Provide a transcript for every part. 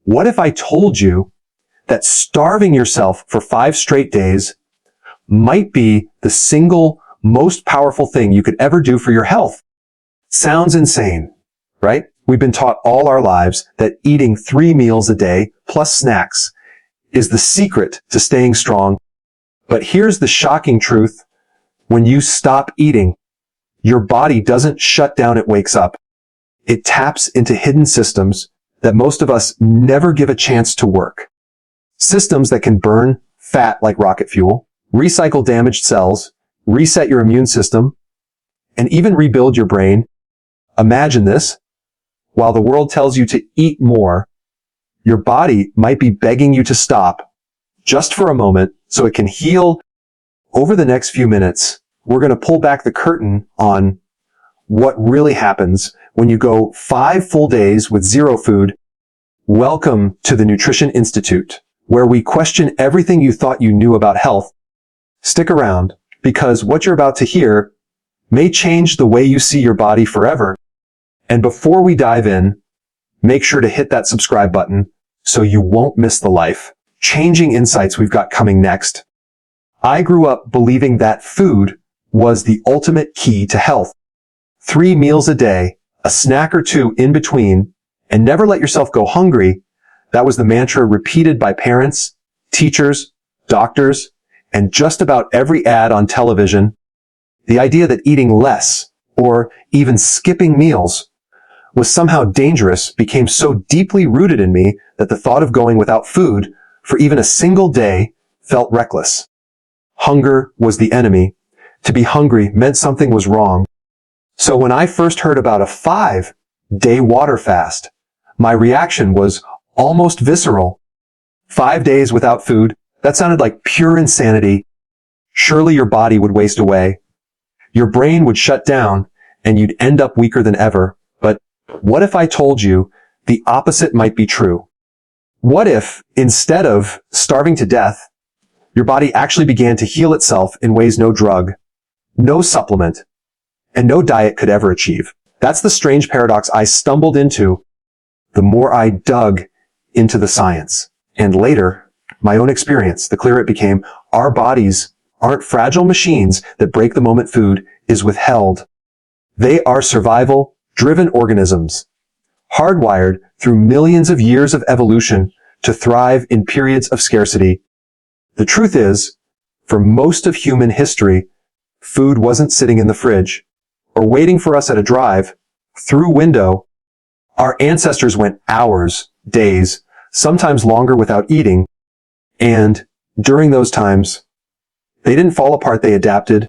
What if I told you that starving yourself for 5 straight days might be the single most powerful thing you could ever do for your health? Sounds insane, right? We've been taught all our lives that eating 3 meals a day plus snacks is the secret to staying strong. But here's the shocking truth. When you stop eating, your body doesn't shut down, it wakes up. It taps into hidden systems that most of us never give a chance to work. Systems that can burn fat like rocket fuel, recycle damaged cells, reset your immune system, and even rebuild your brain. Imagine this. While the world tells you to eat more, your body might be begging you to stop just for a moment so it can heal. Over the next few minutes, we're going to pull back the curtain on what really happens when you go 5 full days with 0 food. Welcome to the Nutrition Institute, where we question everything you thought you knew about health. Stick around, because what you're about to hear may change the way you see your body forever. And before we dive in, make sure to hit that subscribe button so you won't miss the life-changing insights we've got coming next. I grew up believing that food was the ultimate key to health. 3 meals a day, a snack or 2 in between, and never let yourself go hungry. That was the mantra repeated by parents, teachers, doctors, and just about every ad on television. The idea that eating less, or even skipping meals, was somehow dangerous became so deeply rooted in me that the thought of going without food for even a single day felt reckless. Hunger was the enemy. To be hungry meant something was wrong. So when I first heard about a 5-day water fast, my reaction was almost visceral. 5 days without food, that sounded like pure insanity. Surely your body would waste away. Your brain would shut down, and you'd end up weaker than ever. But what if I told you the opposite might be true? What if, instead of starving to death, your body actually began to heal itself in ways no drug, no supplement, and no diet could ever achieve? That's the strange paradox I stumbled into the more I dug into the science. And later, my own experience, the clearer it became. Our bodies aren't fragile machines that break the moment food is withheld. They are survival-driven organisms, hardwired through millions of years of evolution to thrive in periods of scarcity. The truth is, for most of human history, food wasn't sitting in the fridge or waiting for us at a drive-through window. Our ancestors went hours, days, sometimes longer without eating. And during those times, they didn't fall apart, they adapted.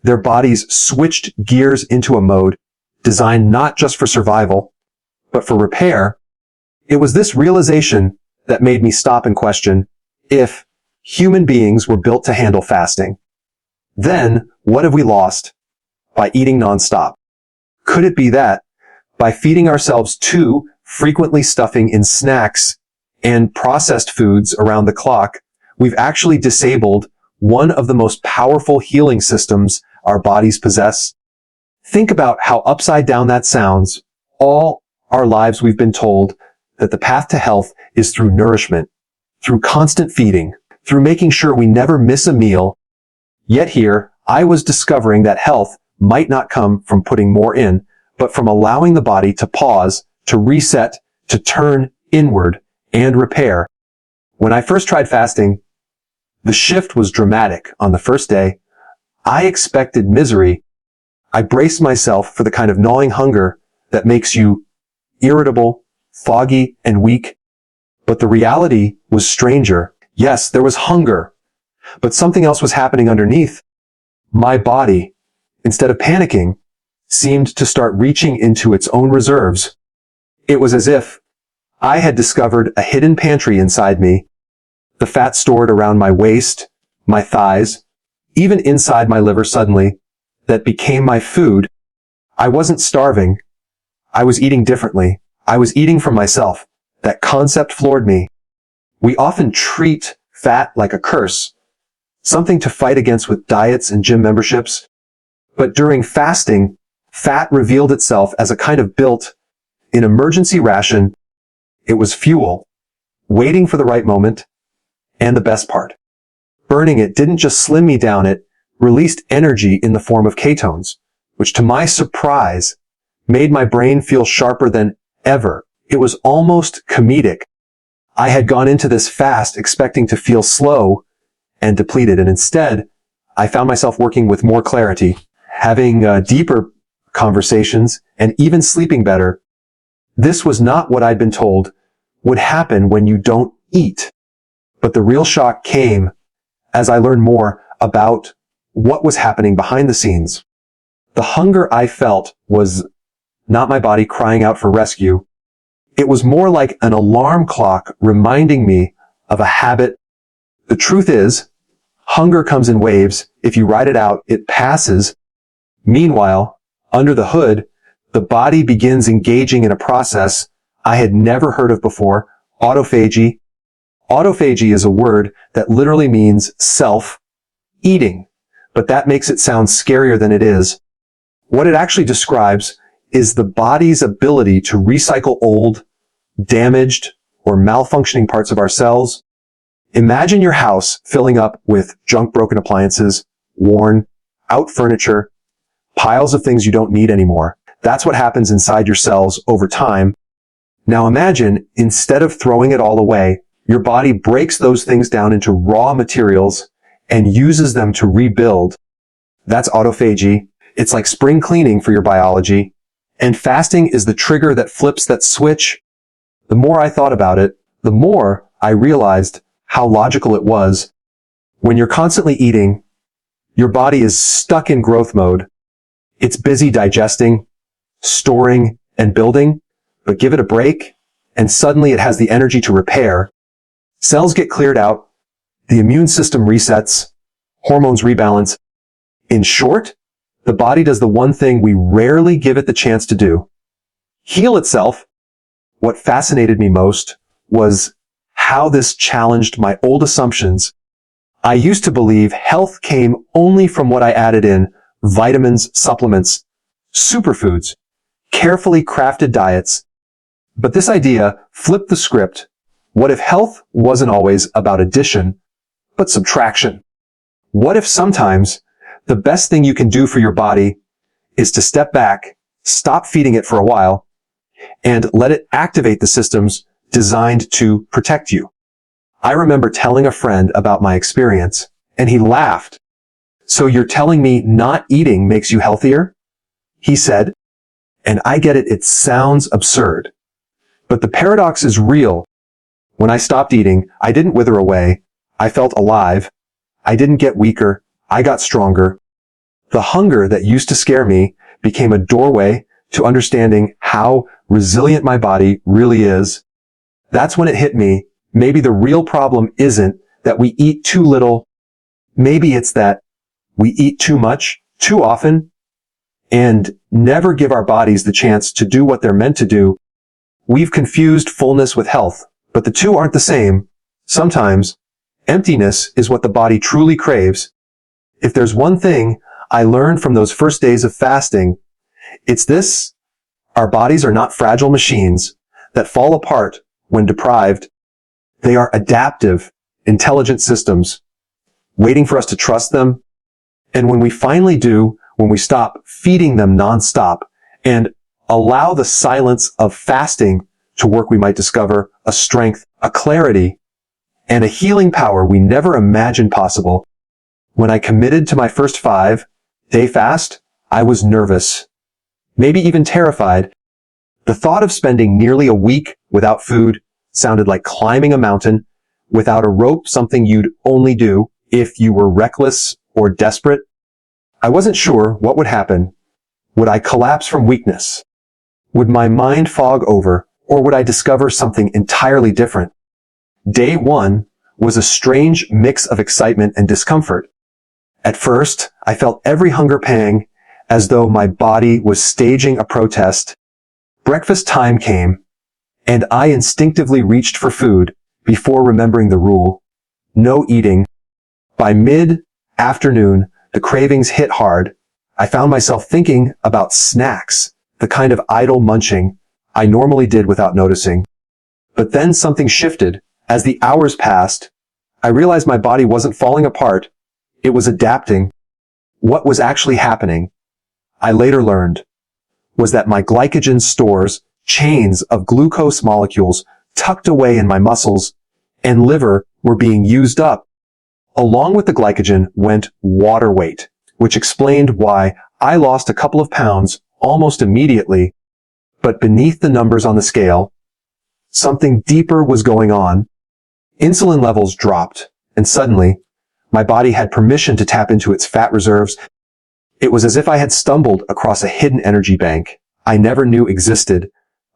Their bodies switched gears into a mode designed not just for survival, but for repair. It was this realization that made me stop and question if human beings were built to handle fasting. Then, what have we lost by eating nonstop? Could it be that, by feeding ourselves too frequently, stuffing in snacks and processed foods around the clock, we've actually disabled one of the most powerful healing systems our bodies possess? Think about how upside down that sounds. All our lives we've been told that the path to health is through nourishment, through constant feeding, through making sure we never miss a meal. Yet here, I was discovering that health might not come from putting more in, but from allowing the body to pause, to reset, to turn inward and repair. When I first tried fasting, the shift was dramatic. On the first day, I expected misery. I braced myself for the kind of gnawing hunger that makes you irritable, foggy, and weak. But the reality was stranger. Yes, there was hunger, but something else was happening underneath. My body, instead of panicking, seemed to start reaching into its own reserves. It was as if I had discovered a hidden pantry inside me. The fat stored around my waist, my thighs, even inside my liver suddenly, that became my food. I wasn't starving. I was eating differently. I was eating from myself. That concept floored me. We often treat fat like a curse, something to fight against with diets and gym memberships. But during fasting, fat revealed itself as a kind of built-in emergency ration. It was fuel. waiting for the right moment, and the best part. Burning it didn't just slim me down, it released energy in the form of ketones, which to my surprise made my brain feel sharper than ever. It was almost comedic. I had gone into this fast expecting to feel slow and depleted, and instead, I found myself working with more clarity, having deeper conversations, and even sleeping better. This was not what I'd been told would happen when you don't eat. But the real shock came as I learned more about what was happening behind the scenes. The hunger I felt was not my body crying out for rescue. It was more like an alarm clock reminding me of a habit. The truth is, hunger comes in waves. If you ride it out, it passes. Meanwhile, under the hood, the body begins engaging in a process I had never heard of before, autophagy. Autophagy is a word that literally means self-eating, but that makes it sound scarier than it is. What it actually describes is the body's ability to recycle old, damaged, or malfunctioning parts of our cells. Imagine your house filling up with junk broken appliances, worn out furniture, piles of things you don't need anymore. That's what happens inside your cells over time. Now imagine, instead of throwing it all away, your body breaks those things down into raw materials and uses them to rebuild. That's autophagy. It's like spring cleaning for your biology. And fasting is the trigger that flips that switch. The more I thought about it, the more I realized how logical it was. When you're constantly eating, your body is stuck in growth mode. It's busy digesting, storing, and building, but give it a break, and suddenly it has the energy to repair. Cells get cleared out, the immune system resets, hormones rebalance. In short, the body does the one thing we rarely give it the chance to do: heal itself. What fascinated me most was how this challenged my old assumptions. I used to believe health came only from what I added in: vitamins, supplements, superfoods, carefully crafted diets. But this idea flipped the script. What if health wasn't always about addition, but subtraction? What if sometimes the best thing you can do for your body is to step back, stop feeding it for a while, and let it activate the systems designed to protect you? I remember telling a friend about my experience, and he laughed. "So you're telling me not eating makes you healthier?" he said. And I get it, it sounds absurd. But the paradox is real. When I stopped eating, I didn't wither away. I felt alive. I didn't get weaker. I got stronger. The hunger that used to scare me became a doorway to understanding how resilient my body really is. That's when it hit me. Maybe the real problem isn't that we eat too little. Maybe it's that we eat too much, too often, and never give our bodies the chance to do what they're meant to do. We've confused fullness with health, but the two aren't the same. Sometimes, emptiness is what the body truly craves. If there's one thing I learned from those first days of fasting, it's this: our bodies are not fragile machines that fall apart when deprived. They are adaptive, intelligent systems, waiting for us to trust them. And when we finally do, when we stop feeding them nonstop and allow the silence of fasting to work, we might discover a strength, a clarity, and a healing power we never imagined possible. When I committed to my first 5-day fast, I was nervous, maybe even terrified. The thought of spending nearly a week without food sounded like climbing a mountain without a rope, something you'd only do if you were reckless or desperate. I wasn't sure what would happen. Would I collapse from weakness? Would my mind fog over, or would I discover something entirely different? Day 1 was a strange mix of excitement and discomfort. At first, I felt every hunger pang, as though my body was staging a protest. Breakfast time came, and I instinctively reached for food before remembering the rule: no eating. By mid-afternoon, the cravings hit hard. I found myself thinking about snacks, the kind of idle munching I normally did without noticing. But then something shifted As the hours passed, I realized my body wasn't falling apart. It was adapting. What was actually happening, I later learned, was that my glycogen stores, chains of glucose molecules tucked away in my muscles and liver, were being used up. Along with the glycogen went water weight, which explained why I lost a couple of pounds almost immediately. But beneath the numbers on the scale, something deeper was going on. Insulin levels dropped, and suddenly, my body had permission to tap into its fat reserves. It was as if I had stumbled across a hidden energy bank I never knew existed.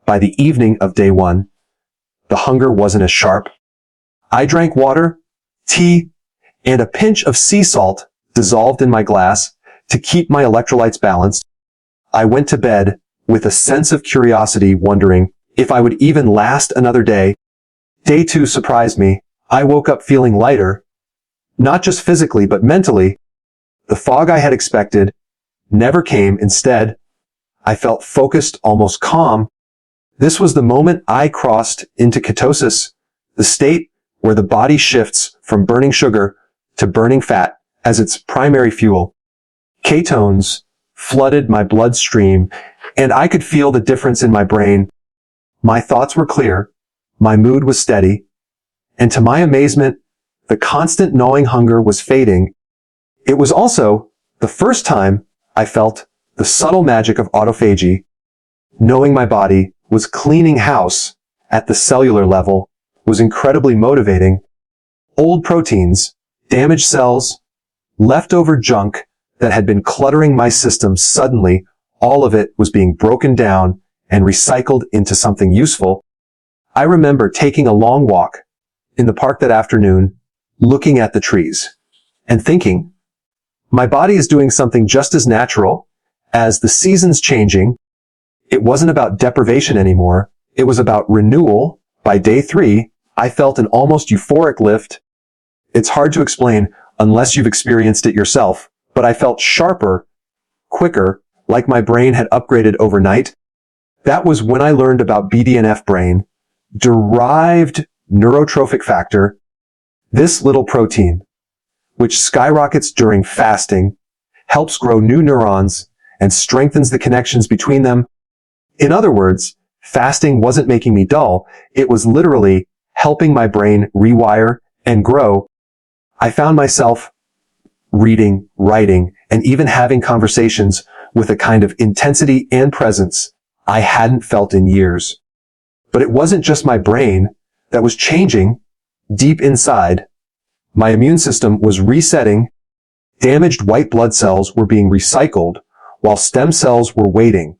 By the evening of day 1, the hunger wasn't as sharp. I drank water, tea, and a pinch of sea salt dissolved in my glass to keep my electrolytes balanced. I went to bed with a sense of curiosity, wondering if I would even last another day. Day 2 surprised me. I woke up feeling lighter, not just physically but mentally. The fog I had expected never came. Instead, I felt focused, almost calm. This was the moment I crossed into ketosis, the state where the body shifts from burning sugar to burning fat as its primary fuel. Ketones flooded my bloodstream, and I could feel the difference in my brain. My thoughts were clear, my mood was steady, and to my amazement, the constant gnawing hunger was fading. It was also the first time I felt the subtle magic of autophagy. Knowing my body was cleaning house at the cellular level was incredibly motivating. Old proteins, damaged cells, leftover junk that had been cluttering my system, suddenly all of it was being broken down and recycled into something useful. I remember taking a long walk in the park that afternoon, looking at the trees and thinking, my body is doing something just as natural as the seasons changing. It wasn't about deprivation anymore. It was about renewal. By day 3, I felt an almost euphoric lift. It's hard to explain unless you've experienced it yourself, but I felt sharper, quicker, like my brain had upgraded overnight. That was when I learned about BDNF brain, derived neurotrophic factor. This little protein, which skyrockets during fasting, helps grow new neurons and strengthens the connections between them. In other words, fasting wasn't making me dull. It was literally helping my brain rewire and grow. I found myself reading, writing, and even having conversations with a kind of intensity and presence I hadn't felt in years. But it wasn't just my brain that was changing. Deep inside, my immune system was resetting. Damaged white blood cells were being recycled, while stem cells were waiting,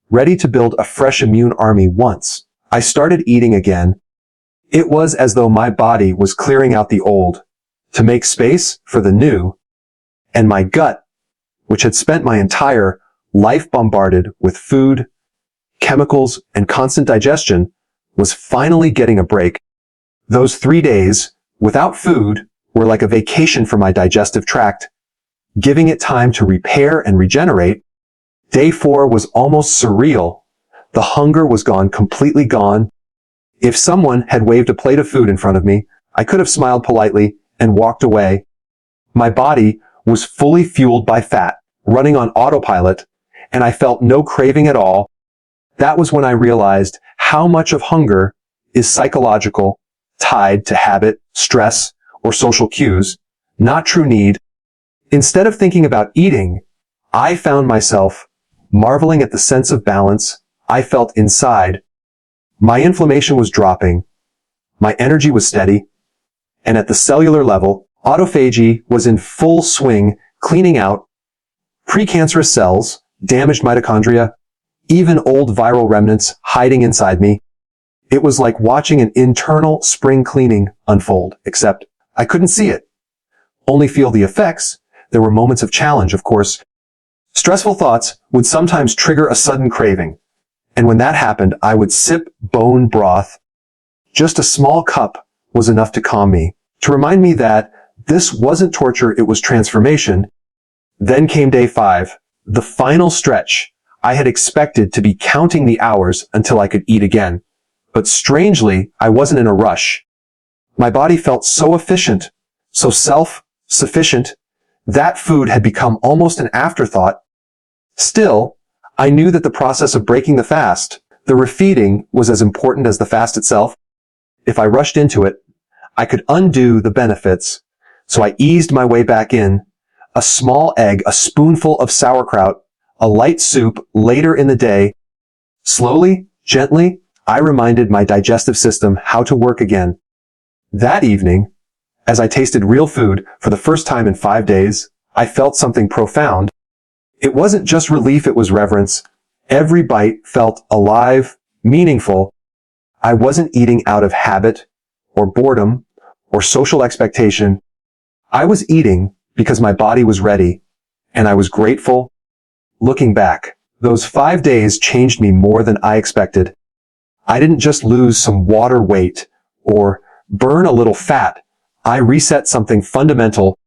ready to build a fresh immune army. Once I started eating again, it was as though my body was clearing out the old to make space for the new, and my gut, which had spent my entire life bombarded with food, chemicals, and constant digestion, was finally getting a break. Those 3 days without food were like a vacation for my digestive tract, giving it time to repair and regenerate. Day 4 was almost surreal. The hunger was gone, completely gone. If someone had waved a plate of food in front of me, I could have smiled politely and walked away. My body was fully fueled by fat, running on autopilot, and I felt no craving at all. That was when I realized how much of hunger is psychological, tied to habit, stress, or social cues, not true need. Instead of thinking about eating, I found myself marveling at the sense of balance I felt inside. My inflammation was dropping, my energy was steady, and at the cellular level, autophagy was in full swing, cleaning out precancerous cells, damaged mitochondria, even old viral remnants hiding inside me. It was like watching an internal spring cleaning unfold, except I couldn't see it, only feel the effects. There were moments of challenge, of course. Stressful thoughts would sometimes trigger a sudden craving, and when that happened, I would sip bone broth. Just a small cup was enough to calm me, to remind me that this wasn't torture, it was transformation. Then came day 5, the final stretch. I had expected to be counting the hours until I could eat again. But strangely, I wasn't in a rush. My body felt so efficient, so self-sufficient. That food had become almost an afterthought. Still, I knew that the process of breaking the fast, the refeeding, was as important as the fast itself. If I rushed into it, I could undo the benefits. So I eased my way back in. A small egg, a spoonful of sauerkraut, a light soup later in the day. Slowly, gently, I reminded my digestive system how to work again. That evening, as I tasted real food for the first time in 5 days, I felt something profound. It wasn't just relief, it was reverence. Every bite felt alive, meaningful. I wasn't eating out of habit, or boredom, or social expectation. I was eating because my body was ready, and I was grateful. Looking back, those 5 days changed me more than I expected. I didn't just lose some water weight, or burn a little fat. I reset something fundamental.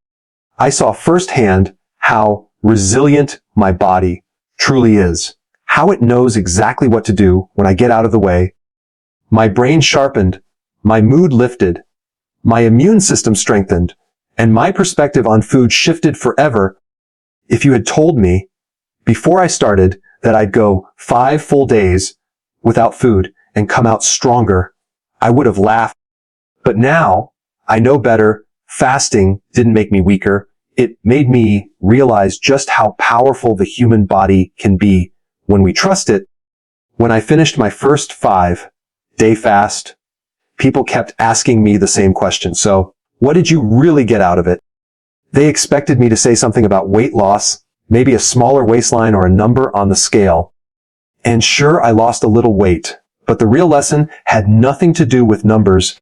I saw firsthand how resilient my body truly is, how it knows exactly what to do when I get out of the way. My brain sharpened, my mood lifted, my immune system strengthened, and my perspective on food shifted forever. If you had told me before I started that I'd go 5 full days without food and come out stronger, I would have laughed. But now I know better. Fasting didn't make me weaker. It made me realize just how powerful the human body can be when we trust it. When I finished my first 5-day fast, people kept asking me the same question. So, what did you really get out of it? They expected me to say something about weight loss, maybe a smaller waistline or a number on the scale. And sure, I lost a little weight, but the real lesson had nothing to do with numbers.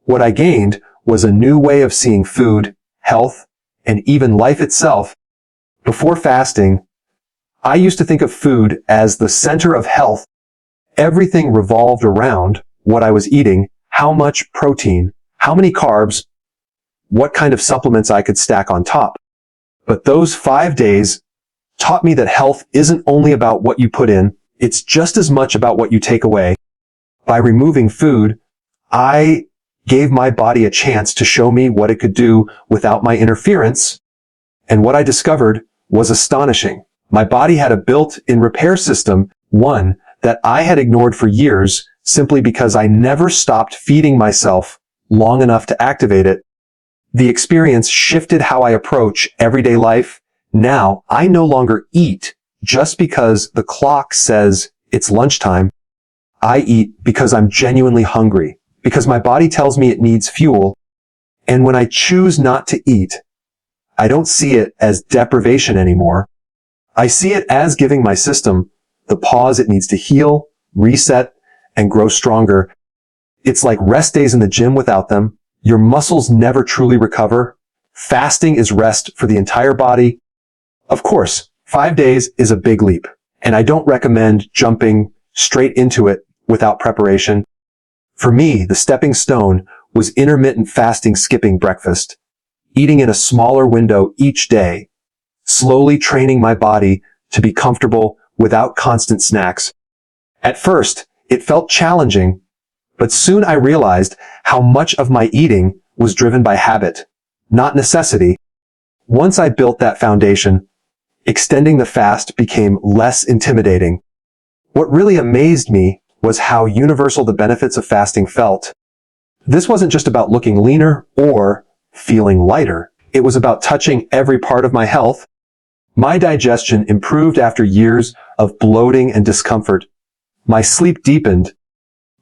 What I gained was a new way of seeing food, health, and even life itself. Before fasting, I used to think of food as the center of health. Everything revolved around what I was eating, how much protein, how many carbs, what kind of supplements I could stack on top. But those 5 days taught me that health isn't only about what you put in, it's just as much about what you take away. By removing food, I gave my body a chance to show me what it could do without my interference. And what I discovered was astonishing. My body had a built-in repair system, one that I had ignored for years simply because I never stopped feeding myself long enough to activate it. The experience shifted how I approach everyday life. Now, I no longer eat just because the clock says it's lunchtime. I eat because I'm genuinely hungry, because my body tells me it needs fuel. And when I choose not to eat, I don't see it as deprivation anymore. I see it as giving my system the pause it needs to heal, reset, and grow stronger. It's like rest days in the gym without them. Your muscles never truly recover. Fasting is rest for the entire body. Of course, 5 days is a big leap, and I don't recommend jumping straight into it without preparation. For me, the stepping stone was intermittent fasting, skipping breakfast, eating in a smaller window each day, slowly training my body to be comfortable without constant snacks. At first, it felt challenging, but soon I realized how much of my eating was driven by habit, not necessity. Once I built that foundation, extending the fast became less intimidating. What really amazed me was how universal the benefits of fasting felt. This wasn't just about looking leaner or feeling lighter. It was about touching every part of my health. My digestion improved after years of bloating and discomfort. My sleep deepened.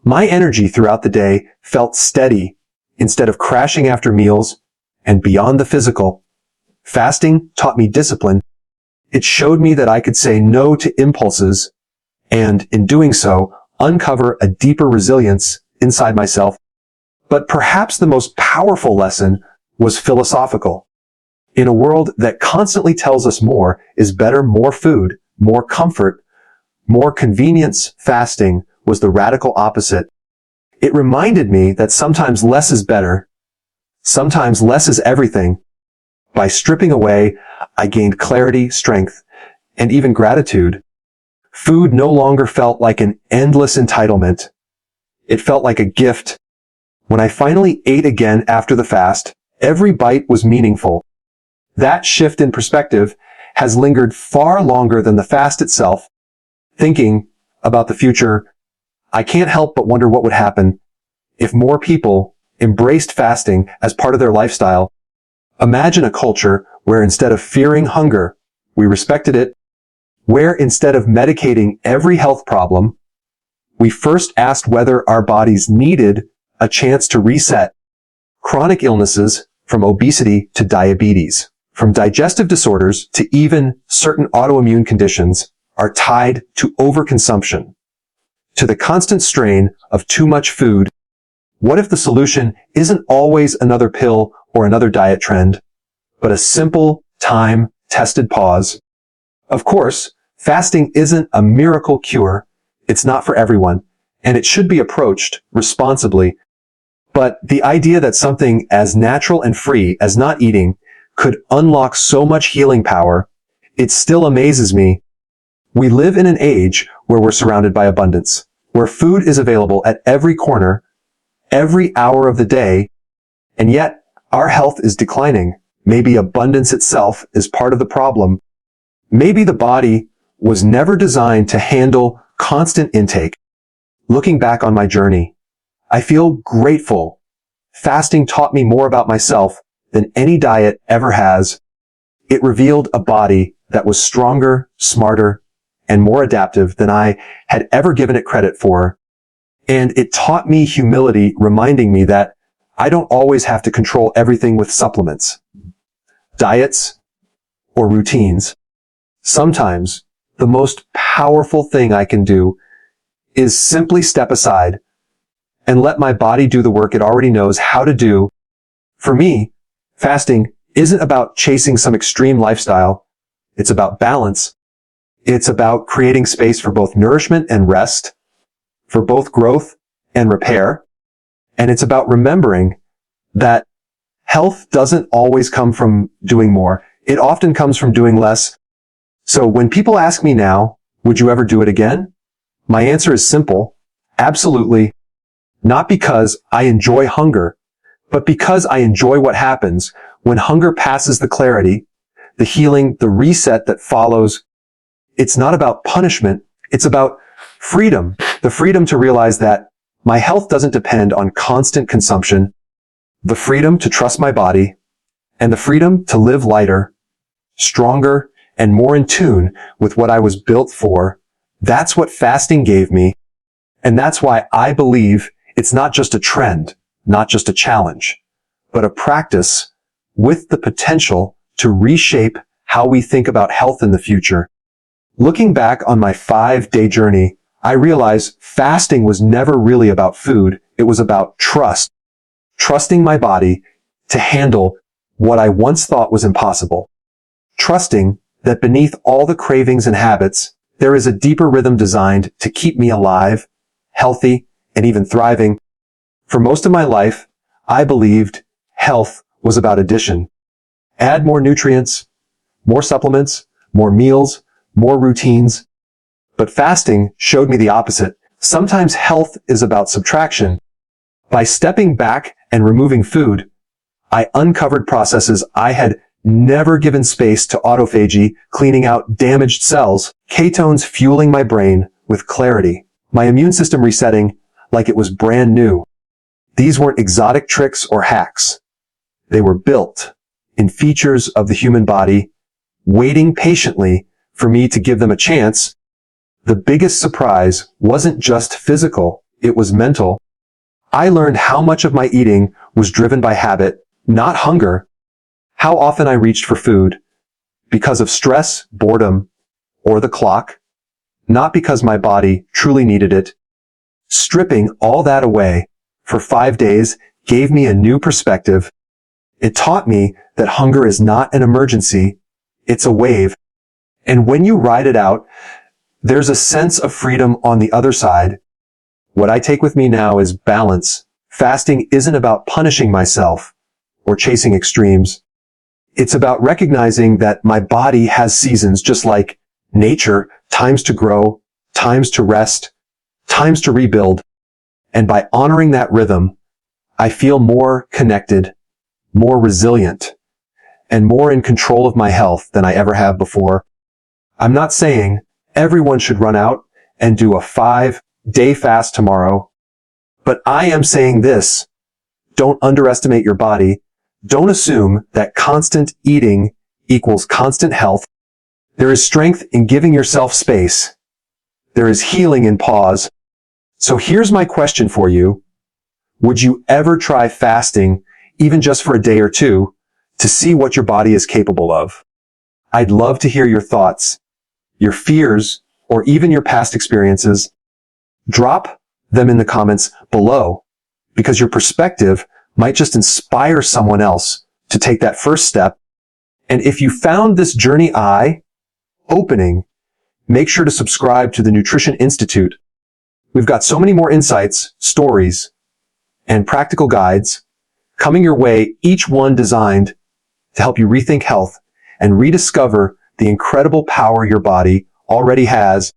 My energy throughout the day felt steady instead of crashing after meals. And beyond the physical, fasting taught me discipline. It showed me that I could say no to impulses, and in doing so, uncover a deeper resilience inside myself. But perhaps the most powerful lesson was philosophical. In a world that constantly tells us more is better, more food, more comfort, more convenience, fasting was the radical opposite. It reminded me that sometimes less is better. Sometimes less is everything. By stripping away, I gained clarity, strength, and even gratitude. Food no longer felt like an endless entitlement. It felt like a gift. When I finally ate again after the fast, every bite was meaningful. That shift in perspective has lingered far longer than the fast itself. Thinking about the future, I can't help but wonder what would happen if more people embraced fasting as part of their lifestyle. Imagine a culture where instead of fearing hunger, we respected it, where instead of medicating every health problem, we first asked whether our bodies needed a chance to reset. Chronic illnesses, from obesity to diabetes, from digestive disorders to even certain autoimmune conditions, are tied to overconsumption, to the constant strain of too much food. What if the solution isn't always another pill or another diet trend, but a simple, time-tested pause? Of course, fasting isn't a miracle cure. It's not for everyone, and it should be approached responsibly. But the idea that something as natural and free as not eating could unlock so much healing power, it still amazes me. We live in an age where we're surrounded by abundance, where food is available at every corner, every hour of the day, and yet our health is declining. Maybe abundance itself is part of the problem. Maybe the body was never designed to handle constant intake. Looking back on my journey, I feel grateful. Fasting taught me more about myself than any diet ever has. It revealed a body that was stronger, smarter, and more adaptive than I had ever given it credit for. And it taught me humility, reminding me that I don't always have to control everything with supplements, diets, or routines. Sometimes the most powerful thing I can do is simply step aside and let my body do the work it already knows how to do. For me, fasting isn't about chasing some extreme lifestyle. It's about balance. It's about creating space for both nourishment and rest, for both growth and repair. And it's about remembering that health doesn't always come from doing more. It often comes from doing less. So when people ask me now, would you ever do it again? My answer is simple. Absolutely. Not because I enjoy hunger, but because I enjoy what happens when hunger passes the clarity, the healing, the reset that follows. It's not about punishment. It's about freedom. The freedom to realize that my health doesn't depend on constant consumption, the freedom to trust my body, and the freedom to live lighter, stronger, and more in tune with what I was built for. That's what fasting gave me. And that's why I believe it's not just a trend, not just a challenge, but a practice with the potential to reshape how we think about health in the future. Looking back on my 5-day journey, I realized fasting was never really about food. It was about trust. Trusting my body to handle what I once thought was impossible. Trusting that beneath all the cravings and habits, there is a deeper rhythm designed to keep me alive, healthy, and even thriving. For most of my life, I believed health was about addition. Add more nutrients, more supplements, more meals, more routines. But fasting showed me the opposite. Sometimes health is about subtraction. By stepping back and removing food, I uncovered processes I had never given space to: autophagy, cleaning out damaged cells, ketones fueling my brain with clarity, my immune system resetting like it was brand new. These weren't exotic tricks or hacks. They were built in features of the human body, waiting patiently for me to give them a chance. The biggest surprise wasn't just physical, it was mental. I learned how much of my eating was driven by habit, not hunger. How often I reached for food because of stress, boredom, or the clock, not because my body truly needed it. Stripping all that away for 5 days gave me a new perspective. It taught me that hunger is not an emergency, it's a wave. And when you ride it out, there's a sense of freedom on the other side. What I take with me now is balance. Fasting isn't about punishing myself or chasing extremes. It's about recognizing that my body has seasons just like nature, times to grow, times to rest, times to rebuild. And by honoring that rhythm, I feel more connected, more resilient, and more in control of my health than I ever have before. I'm not saying everyone should run out and do a 5-day fast tomorrow, but I am saying this: don't underestimate your body. Don't assume that constant eating equals constant health. There is strength in giving yourself space. There is healing in pause. So here's my question for you. Would you ever try fasting, even just for a day or two, to see what your body is capable of? I'd love to hear your thoughts, your fears, or even your past experiences. Drop them in the comments below, because your perspective might just inspire someone else to take that first step. And if you found this journey eye-opening, make sure to subscribe to the Nutrition Institute. We've got so many more insights, stories, and practical guides coming your way, each one designed to help you rethink health and rediscover the incredible power your body already has.